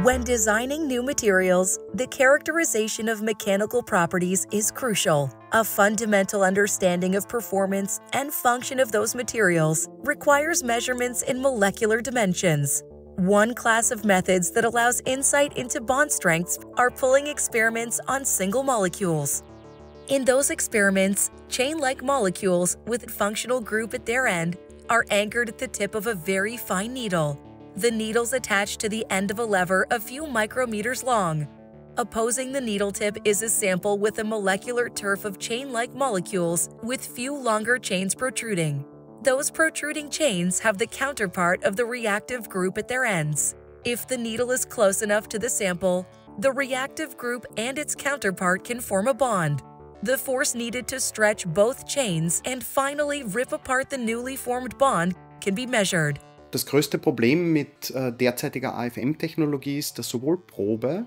When designing new materials, the characterization of mechanical properties is crucial. A fundamental understanding of performance and function of those materials requires measurements in molecular dimensions. One class of methods that allows insight into bond strengths are pulling experiments on single molecules. In those experiments, chain-like molecules with a functional group at their end are anchored at the tip of a very fine needle. The needle's attached to the end of a lever a few micrometers long. Opposing the needle tip is a sample with a molecular turf of chain-like molecules with few longer chains protruding. Those protruding chains have the counterpart of the reactive group at their ends. If the needle is close enough to the sample, the reactive group and its counterpart can form a bond. The force needed to stretch both chains and finally rip apart the newly formed bond can be measured. Das größte Problem mit derzeitiger AFM-Technologie ist, dass sowohl Probe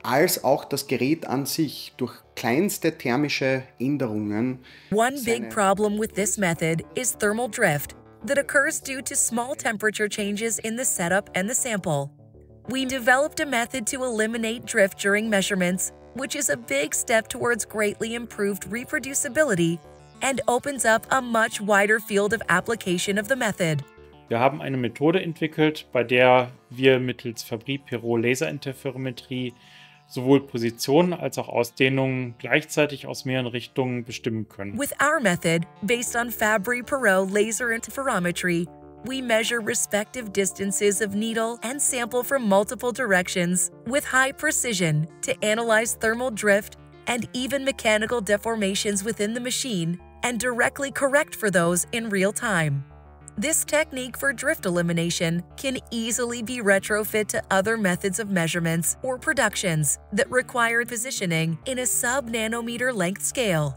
als auch das Gerät an sich durch kleinste thermische Änderungen. One big problem with this method is thermal drift that occurs due to small temperature changes in the setup and the sample. We developed a method to eliminate drift during measurements, which is a big step towards greatly improved reproducibility and opens up a much wider field of application of the method. Wir haben eine Methode entwickelt, bei der wir mittels Fabry-Perot-Laserinterferometrie sowohl Positionen als auch Ausdehnungen gleichzeitig aus mehreren Richtungen bestimmen können. With our method, based on Fabry-Perot laser interferometry, we measure respective distances of needle and sample from multiple directions with high precision to analyze thermal drift and even mechanical deformations within the machine and directly correct for those in real time. This technique for drift elimination can easily be retrofit to other methods of measurements or productions that require positioning in a sub-nanometer length scale.